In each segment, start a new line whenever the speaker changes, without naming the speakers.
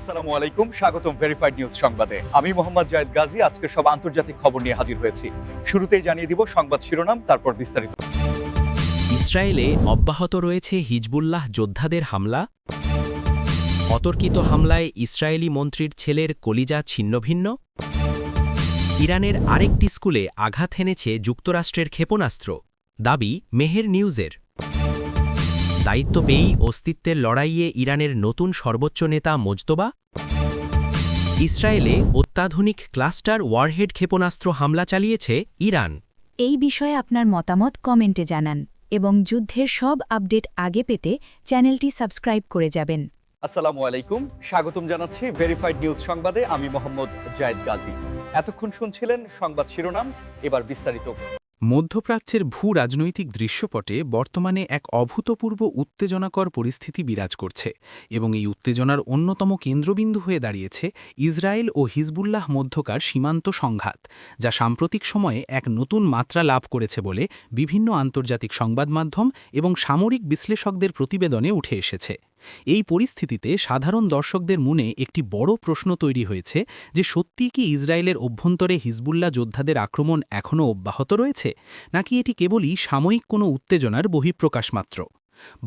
আসসালামু আলাইকুম, স্বাগতম ভেরিফাইড নিউজ সংবাদে। আমি মোহাম্মদ জায়েদ গাজী আজকের সব আন্তর্জাতিক খবর নিয়ে হাজির হয়েছি। শুরুতেই জানিয়ে দিব সংবাদ শিরোনাম, তারপর বিস্তারিত।
ইসরায়েলে অব্যাহত রয়েছে হিজবুল্লাহ যোদ্ধাদের হামলা। অতর্কিত হামলায় ইসরায়েলি মন্ত্রীর ছেলের কলিজা ছিন্নভিন্ন। ইরানের আরেকটি স্কুলে আঘাত হেনেছে যুক্তরাষ্ট্রের ক্ষেপণাস্ত্র, দাবি মেহের নিউজের। দায়িত্ব পেয়েই অস্তিত্বের লড়াইয়ে ইরানের নতুন সর্বোচ্চ নেতা মোজতবা। ইসরায়েলে অত্যাধুনিক ক্লাস্টার ওয়ারহেড ক্ষেপণাস্ত্র হামলা চালিয়েছে ইরান।
এই বিষয়ে আপনার মতামত কমেন্টে জানান এবং যুদ্ধের সব আপডেট আগে পেতে চ্যানেলটি সাবস্ক্রাইব করে যাবেন।
আসসালামু আলাইকুম, স্বাগতম জানাচ্ছি ভেরিফাইড নিউজ সংবাদে। আমি মোহাম্মদ জায়েদ গাজী। এতক্ষণ শুনছিলেন সংবাদ শিরোনাম, এবার বিস্তারিত।
মধ্যপ্রাচ্যের ভূ রাজনৈতিক দৃশ্যপটে বর্তমানে এক অভূতপূর্ব উত্তেজনাকর পরিস্থিতি বিরাজ করছে এবং এই উত্তেজনার অন্যতম কেন্দ্রবিন্দু হয়ে দাঁড়িয়েছে ইসরায়েল ও হিজবুল্লাহ মধ্যকার সীমান্ত সংঘাত, যা সাম্প্রতিক সময়ে এক নতুন মাত্রা লাভ করেছে বলে বিভিন্ন আন্তর্জাতিক সংবাদমাধ্যম এবং সামরিক বিশ্লেষকদের প্রতিবেদনে উঠে এসেছে। এই পরিস্থিতিতে সাধারণ দর্শকদের মনে একটি বড় প্রশ্ন তৈরি হয়েছে যে সত্যিই কি ইসরায়েলের অভ্যন্তরে হিজবুল্লাহ যোদ্ধাদের আক্রমণ এখনও অব্যাহত রয়েছে, নাকি এটি কেবলই সাময়িক কোনো উত্তেজনার বহিঃপ্রকাশ মাত্র।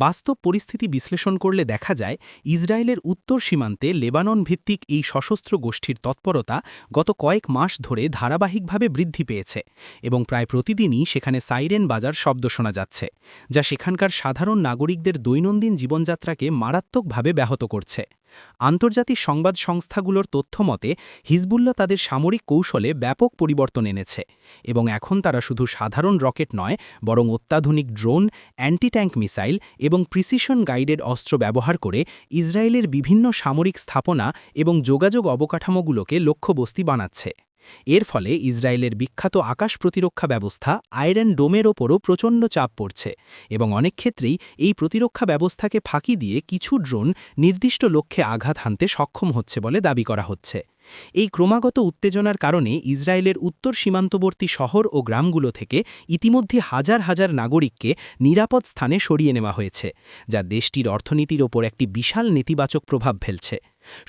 বাস্তব পরিস্থিতি বিশ্লেষণ করলে দেখা যায় ইসরায়েলের উত্তর সীমান্তে লেবানন ভিত্তিক এই সশস্ত্র গোষ্ঠীর তৎপরতা গত কয়েক মাস ধরে ধারাবাহিকভাবে বৃদ্ধি পেয়েছে এবং প্রায় প্রতিদিনই সেখানে সাইরেন বাজার শব্দ শোনা যাচ্ছে, যা সেখানকার সাধারণ নাগরিকদের দৈনন্দিন জীবনযাত্রাকে মারাত্মকভাবে ব্যাহত করছে। আন্তর্জাতিক সংবাদ সংস্থাগুলোর তথ্যমতে হিজবুল্লাহ তাদের সামরিক কৌশলে ব্যাপক পরিবর্তন এনেছে এবং এখন তারা শুধু সাধারণ রকেট নয়, বরং অত্যাধুনিক ড্রোন, অ্যান্টি ট্যাঙ্ক মিসাইল এবং প্রিসিশন গাইডেড অস্ত্র ব্যবহার করে ইসরায়েলের বিভিন্ন সামরিক স্থাপনা এবং যোগাযোগ অবকাঠামোগুলোকে লক্ষ্যবস্তী বানাচ্ছে। এর ফলে ইসরায়েলের বিখ্যাত আকাশ প্রতিরক্ষা ব্যবস্থা আয়রন ডোমের ওপরও প্রচণ্ড চাপ পড়ছে এবং অনেক ক্ষেত্রেই এই প্রতিরক্ষা ব্যবস্থাকে ফাঁকি দিয়ে কিছু ড্রোন নির্দিষ্ট লক্ষ্যে আঘাত হানতে সক্ষম হচ্ছে বলে দাবি করা হচ্ছে। এই ক্রমাগত উত্তেজনার কারণে ইসরায়েলের উত্তর সীমান্তবর্তী শহর ও গ্রামগুলো থেকে ইতিমধ্যে হাজার হাজার নাগরিককে নিরাপদ স্থানে সরিয়ে নেওয়া হয়েছে, যা দেশটির অর্থনীতির ওপর একটি বিশাল নেতিবাচক প্রভাব ফেলছে।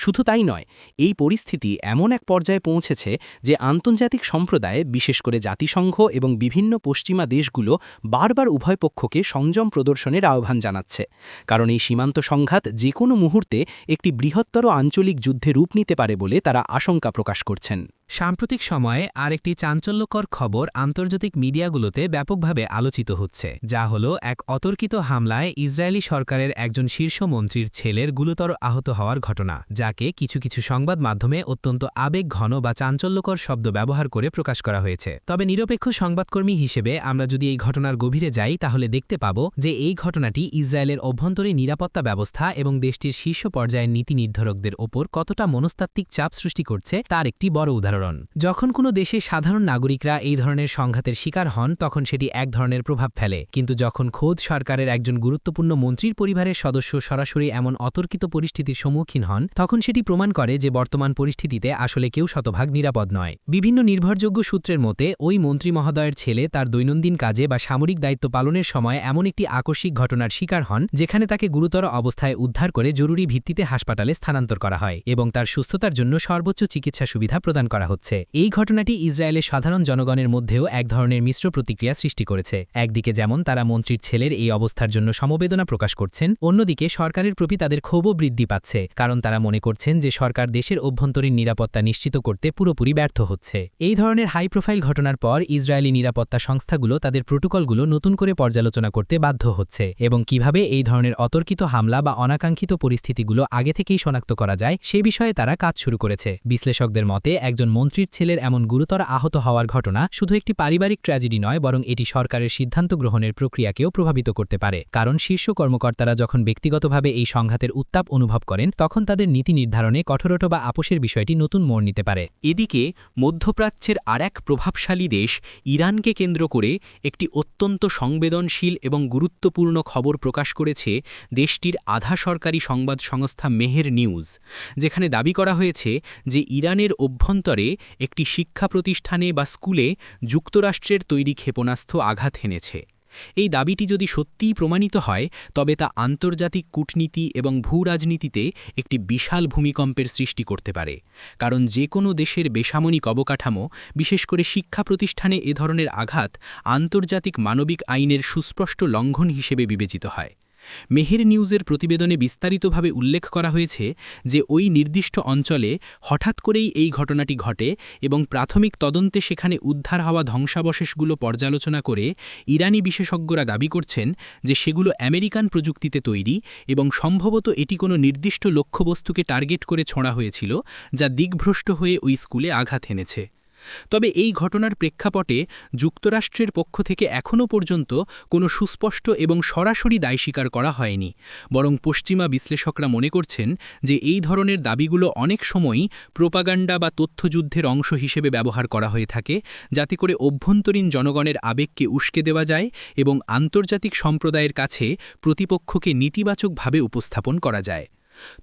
শুধু তাই নয়, এই পরিস্থিতি এমন এক পর্যায়ে পৌঁছেছে যে আন্তর্জাতিক সম্প্রদায়, বিশেষ করে জাতিসংঘ এবং বিভিন্ন পশ্চিমা দেশগুলো বারবার উভয় পক্ষকে সংযম প্রদর্শনের আহ্বান জানাচ্ছে, কারণ এই সীমান্ত সংঘাত যে কোনো মুহূর্তে একটি বৃহত্তর আঞ্চলিক যুদ্ধে রূপ নিতে পারে বলে তারা আশঙ্কা প্রকাশ করছেন।
সাম্প্রতিক সময়ে আরেকটি চাঞ্চল্যকর খবর আন্তর্জাতিক মিডিয়াগুলোতে ব্যাপকভাবে আলোচিত হচ্ছে, যা হল এক অতর্কিত হামলায় ইসরায়েলি সরকারের একজন শীর্ষ মন্ত্রীর ছেলের গুরুতর আহত হওয়ার ঘটনা, যাকে কিছু কিছু সংবাদ মাধ্যমে অত্যন্ত আবেগঘন বা চাঞ্চল্যকর শব্দ ব্যবহার করে প্রকাশ করা হয়েছে। তবে নিরপেক্ষ সংবাদকর্মী হিসেবে আমরা যদি এই ঘটনার গভীরে যাই, তাহলে দেখতে পাব যে এই ঘটনাটি ইসরায়েলের অভ্যন্তরীণ নিরাপত্তা ব্যবস্থা এবং দেশটির শীর্ষ পর্যায়ের নীতি নির্ধারকদের ওপর কতটা মনস্তাত্ত্বিক চাপ সৃষ্টি করছে তার একটি বড় উদাহরণ। যখন কোনো দেশে সাধারণ নাগরিকরা এই ধরনের সংঘাতের শিকার হন, তখন সেটি এক ধরনের প্রভাব ফেলে, কিন্তু যখন খোদ সরকারের একজন গুরুত্বপূর্ণ মন্ত্রীর পরিবারের সদস্য সরাসরি এমন অতর্কিত পরিস্থিতির সম্মুখীন হন, তখন সেটি প্রমাণ করে যে বর্তমান পরিস্থিতিতে আসলে কেউ শতভাগ নিরাপদ নয়। বিভিন্ন নির্ভরযোগ্য সূত্রের মতে ওই মন্ত্রী মহোদয়ের ছেলে তার দৈনন্দিন কাজে বা সামরিক দায়িত্ব পালনের সময় এমন একটি আকস্মিক ঘটনার শিকার হন, যেখানে তাকে গুরুতর অবস্থায় উদ্ধার করে জরুরি ভিত্তিতে হাসপাতালে স্থানান্তর করা হয় এবং তার সুস্থতার জন্য সর্বোচ্চ চিকিৎসা সুবিধা প্রদান করা হচ্ছে। এই ঘটনাটি ইসরায়েলের সাধারণ জনগণের মধ্যেও এক ধরনের মিশ্র প্রতিক্রিয়া সৃষ্টি করেছে। একদিকে যেমন তারা মন্ত্রীর ছেলের এই অবস্থার জন্য সমবেদনা প্রকাশ করছেন, অন্যদিকে সরকারের প্রতি তাদের ক্ষোভও বৃদ্ধি পাচ্ছে, কারণ তারা মনে করছেন যে সরকার দেশের অভ্যন্তরীণ নিরাপত্তা নিশ্চিত করতে পুরোপুরি ব্যর্থ হচ্ছে। এই ধরনের হাই প্রোফাইল ঘটনার পর ইসরায়েলি নিরাপত্তা সংস্থাগুলো তাদের প্রোটোকলগুলো নতুন করে পর্যালোচনা করতে বাধ্য হচ্ছে এবং কিভাবে এই ধরনের অতর্কিত হামলা বা অনাকাঙ্ক্ষিত পরিস্থিতিগুলো আগে থেকেই শনাক্ত করা যায় সে বিষয়ে তারা কাজ শুরু করেছে। বিশ্লেষকদের মতে একজন মন্ত্রীর ছেলের এমন গুরুতর আহত হওয়ার ঘটনা শুধু একটি পারিবারিক ট্র্যাজেডি নয়, বরং এটি সরকারের সিদ্ধান্ত গ্রহণের প্রক্রিয়াকেও প্রভাবিত করতে পারে, কারণ শীর্ষ কর্মকর্তারা যখন ব্যক্তিগতভাবে এই সংঘাতের উত্তাপ অনুভব করেন, তখন তাদের নীতি নির্ধারণে কঠোরতা বা আপোষের বিষয়টি নতুন মোড় নিতে পারে। এদিকে মধ্যপ্রাচ্যের আরেক প্রভাবশালী দেশ ইরানকে কেন্দ্র করে একটি অত্যন্ত সংবেদনশীল এবং গুরুত্বপূর্ণ খবর প্রকাশ করেছে দেশটির আধা সরকারি সংবাদ সংস্থা মেহের নিউজ, যেখানে দাবি করা হয়েছে যে ইরানের অভ্যন্তরে একটি শিক্ষা প্রতিষ্ঠানে বা স্কুলে যুক্তরাষ্ট্রের তৈরি ক্ষেপণাস্ত্র আঘাত হেনেছে। এই দাবিটি যদি সত্যিই প্রমাণিত হয় তবে তা আন্তর্জাতিক কূটনীতি এবং ভূরাজনীতিতে একটি বিশাল ভূমিকম্পের সৃষ্টি করতে পারে, কারণ যে কোনো দেশের বেসামরিক অবকাঠামো, বিশেষ করে শিক্ষা প্রতিষ্ঠানে এ ধরনের আঘাত আন্তর্জাতিক মানবিক আইনের সুস্পষ্ট লঙ্ঘন হিসেবে বিবেচিত হয়। মেহের নিউজের প্রতিবেদনে বিস্তারিতভাবে উল্লেখ করা হয়েছে যে ওই নির্দিষ্ট অঞ্চলে হঠাৎ করেই এই ঘটনাটি ঘটে এবং প্রাথমিক তদন্তে সেখানে উদ্ধার হওয়া ধ্বংসাবশেষগুলো পর্যালোচনা করে ইরানি বিশেষজ্ঞরা দাবি করছেন যে সেগুলো আমেরিকান প্রযুক্তিতে তৈরি এবং সম্ভবত এটি কোনো নির্দিষ্ট লক্ষ্যবস্তুকে টার্গেট করে ছোঁড়া হয়েছিল, যা দিকভ্রষ্ট হয়ে ওই স্কুলে আঘাত এনেছে। তবে এই ঘটনার প্রেক্ষাপটে যুক্তরাষ্ট্রের পক্ষ থেকে এখনও পর্যন্ত কোনো সুস্পষ্ট এবং সরাসরি দায় স্বীকার করা হয়নি, বরং পশ্চিমা বিশ্লেষকরা মনে করছেন যে এই ধরনের দাবিগুলো অনেক সময়ই প্রোপাগান্ডা বা তথ্যযুদ্ধের অংশ হিসেবে ব্যবহার করা হয়ে থাকে, যাতে করে অভ্যন্তরীণ জনগণের আবেগকে উস্কে দেওয়া যায় এবং আন্তর্জাতিক সম্প্রদায়ের কাছে প্রতিপক্ষকে নেতিবাচকভাবে উপস্থাপন করা যায়।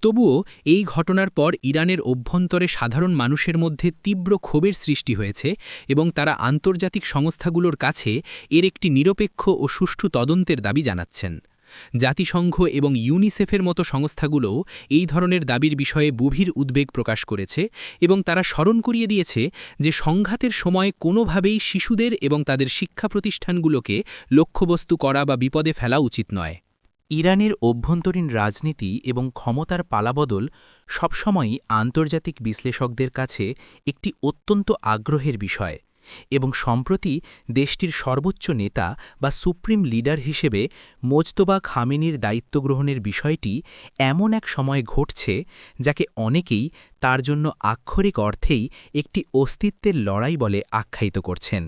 তবুও এই ঘটনার পর ইরানের অভ্যন্তরে সাধারণ মানুষের মধ্যে তীব্র ক্ষোভের সৃষ্টি হয়েছে এবং তারা আন্তর্জাতিক সংস্থাগুলোর কাছে এর একটি নিরপেক্ষ ও সুষ্ঠু তদন্তের দাবি জানাচ্ছেন। জাতিসংঘ এবং ইউনিসেফের মতো সংস্থাগুলোও এই ধরনের দাবির বিষয়ে গভীর উদ্বেগ প্রকাশ করেছে এবং তারা স্মরণ করিয়ে দিয়েছে যে সংঘাতের সময় কোনোভাবেই শিশুদের এবং তাদের শিক্ষা প্রতিষ্ঠানগুলোকে লক্ষ্যবস্তু করা বা বিপদে ফেলা উচিত নয়।
ইরানের অভ্যন্তরীণ রাজনীতি এবং ক্ষমতার পালাবদল সবসময়ই আন্তর্জাতিক বিশ্লেষকদের কাছে একটি অত্যন্ত আগ্রহের বিষয় এবং সম্প্রতি দেশটির সর্বোচ্চ নেতা বা সুপ্রিম লিডার হিসেবে মোজতবা খামেনির দায়িত্ব গ্রহণের বিষয়টি এমন এক সময় ঘটছে যাকে অনেকেই তার জন্য আক্ষরিক অর্থেই একটি অস্তিত্বের লড়াই বলে আখ্যায়িত করছেন।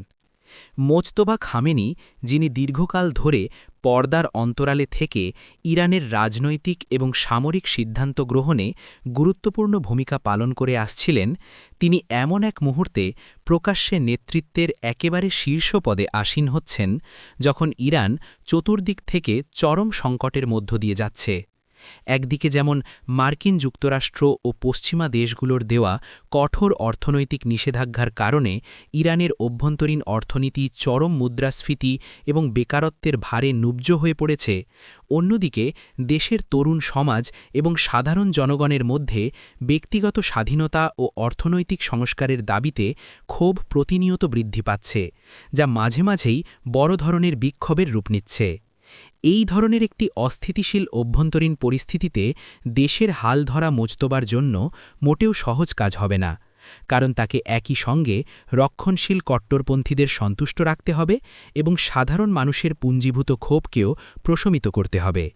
মোজতবা খামেনি, যিনি দীর্ঘকাল ধরে পর্দার অন্তরালে থেকে ইরানের রাজনৈতিক এবং সামরিক সিদ্ধান্ত গ্রহণে গুরুত্বপূর্ণ ভূমিকা পালন করে আসছিলেন, তিনি এমন এক মুহূর্তে প্রকাশ্যে নেতৃত্বের একেবারে শীর্ষ পদে আসীন হচ্ছেন যখন ইরান চতুর্দিক থেকে চরম সংকটের মধ্য দিয়ে যাচ্ছে। একদিকে যেমন মার্কিন যুক্তরাষ্ট্র ও পশ্চিমা দেশগুলোর দেওয়া কঠোর অর্থনৈতিক নিষেধাজ্ঞার কারণে ইরানের অভ্যন্তরীণ অর্থনীতি চরম মুদ্রাস্ফীতি এবং বেকারত্বের ভারে নুব্জ হয়ে পড়েছে, অন্যদিকে দেশের তরুণ সমাজ এবং সাধারণ জনগণের মধ্যে ব্যক্তিগত স্বাধীনতা ও অর্থনৈতিক সংস্কারের দাবিতে ক্ষোভ প্রতিনিয়ত বৃদ্ধি পাচ্ছে, যা মাঝে মাঝেই বড় ধরনের বিক্ষোভের রূপ নিচ্ছে। এই ধরনের একটি অস্থিতিশীল অভ্যন্তরীণ পরিস্থিতিতে দেশের হাল ধরা মোজতবার জন্য মোটেও সহজ কাজ হবে না, কারণ তাকে একই সঙ্গে রক্ষণশীল কট্টরপন্থীদের সন্তুষ্ট রাখতে হবে এবং সাধারণ মানুষের পুঞ্জীভূত ক্ষোভকেও প্রশমিত করতে হবে।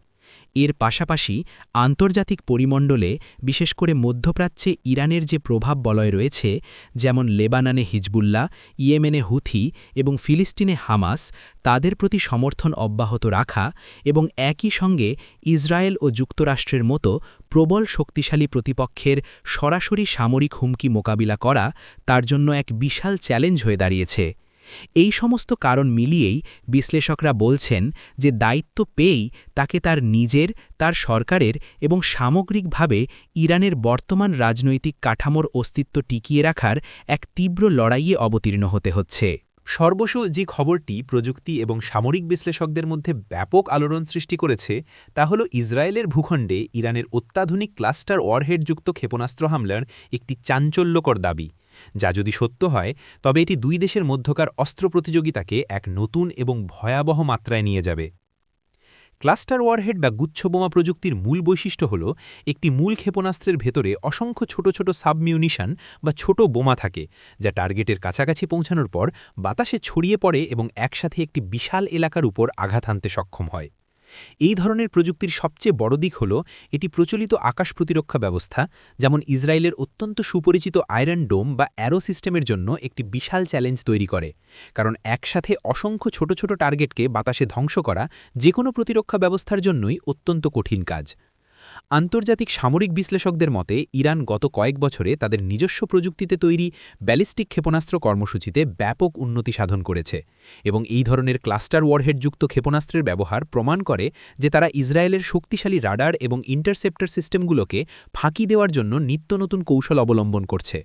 এর পাশাপাশি আন্তর্জাতিক পরিমণ্ডলে, বিশেষ করে মধ্যপ্রাচ্যে ইরানের যে প্রভাব বলয় রয়েছে, যেমন লেবাননে হিজবুল্লাহ, ইয়েমেনে হুথি এবং ফিলিস্তিনে হামাস, তাদের প্রতি সমর্থন অব্যাহত রাখা এবং একই সঙ্গে ইসরায়েল ও যুক্তরাষ্ট্রের মতো প্রবল শক্তিশালী প্রতিপক্ষের সরাসরি সামরিক হুমকি মোকাবিলা করা তার জন্য এক বিশাল চ্যালেঞ্জ হয়ে দাঁড়িয়েছে। এই সমস্ত কারণ মিলিয়েই বিশ্লেষকরা বলছেন যে দায়িত্ব পেয়েই তাকে তার নিজের, তার সরকারের এবং সামগ্রিকভাবে ইরানের বর্তমান রাজনৈতিক কাঠামোর অস্তিত্ব টিকিয়ে রাখার এক তীব্র লড়াইয়ে অবতীর্ণ হতে হচ্ছে।
সর্বশেষ যে খবরটি প্রযুক্তি এবং সামরিক বিশ্লেষকদের মধ্যে ব্যাপক আলোড়ন সৃষ্টি করেছে তা হল ইসরায়েলের ভূখণ্ডে ইরানের অত্যাধুনিক ক্লাস্টার ওয়ারহেডযুক্ত ক্ষেপণাস্ত্র হামলার একটি চাঞ্চল্যকর দাবি, যা যদি সত্য হয় তবে এটি দুই দেশের মধ্যকার অস্ত্র প্রতিযোগিতাকে এক নতুন এবং ভয়াবহ মাত্রায় নিয়ে যাবে। ক্লাস্টার ওয়ারহেড বা গুচ্ছবোমা প্রযুক্তির মূল বৈশিষ্ট্য হল একটি মূল ক্ষেপণাস্ত্রের ভেতরে অসংখ্য ছোট ছোট সাবমিউনিশন বা ছোট বোমা থাকে, যা টার্গেটের কাছাকাছি পৌঁছানোর পর বাতাসে ছড়িয়ে পড়ে এবং একসাথে একটি বিশাল এলাকার উপর আঘাত হানতে সক্ষম হয়। এই ধরনের প্রযুক্তির সবচেয়ে বড় দিক হল এটি প্রচলিত আকাশ প্রতিরক্ষা ব্যবস্থা, যেমন ইসরায়েলের অত্যন্ত সুপরিচিত আয়রন ডোম বা অ্যারো সিস্টেমের জন্য একটি বিশাল চ্যালেঞ্জ তৈরি করে, কারণ একসাথে অসংখ্য ছোট ছোট টার্গেটকে বাতাসে ধ্বংস করা যে কোনো প্রতিরক্ষা ব্যবস্থার জন্যই অত্যন্ত কঠিন কাজ। আন্তর্জাতিক সামরিক বিশ্লেষকদের মতে ইরান গত কয়েক বছরে তাদের নিজস্ব প্রযুক্তিতে তৈরি ব্যালিস্টিক ক্ষেপণাস্ত্র কর্মসূচিতে ব্যাপক উন্নতি সাধন করেছে এবং এই ধরনের ক্লাস্টার ওয়ারহেডযুক্ত ক্ষেপণাস্ত্রের ব্যবহার প্রমাণ করে যে তারা ইসরায়েলের শক্তিশালী রাডার এবং ইন্টারসেপ্টর সিস্টেমগুলোকে ফাঁকি দেওয়ার জন্য নিত্য নতুন কৌশল অবলম্বন করছে।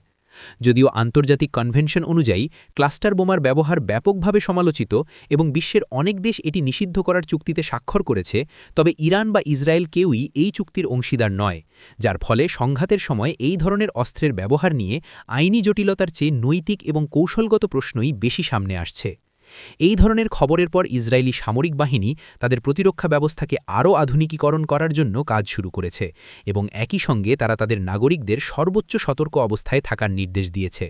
যদিও আন্তর্জাতিক কনভেনশন অনুযায়ী ক্লাস্টার বোমার ব্যবহার ব্যাপকভাবে সমালোচিত এবং বিশ্বের অনেক দেশ এটি নিষিদ্ধ করার চুক্তিতে স্বাক্ষর করেছে, তবে ইরান বা ইসরায়েল কেউই এই চুক্তির অংশীদার নয়, যার ফলে সংঘাতের সময় এই ধরনের অস্ত্রের ব্যবহার নিয়ে আইনি জটিলতার চেয়ে নৈতিক এবং কৌশলগত প্রশ্নই বেশি সামনে আসছে। এই ধরনের খবরের পর ইসরায়েলি সামরিক বাহিনী তাদের প্রতিরক্ষা ব্যবস্থাকে আরও আধুনিকীকরণ করার জন্য কাজ শুরু করেছে এবং একই সঙ্গে তারা তাদের নাগরিকদের সর্বোচ্চ সতর্ক অবস্থায় থাকার নির্দেশ দিয়েছে।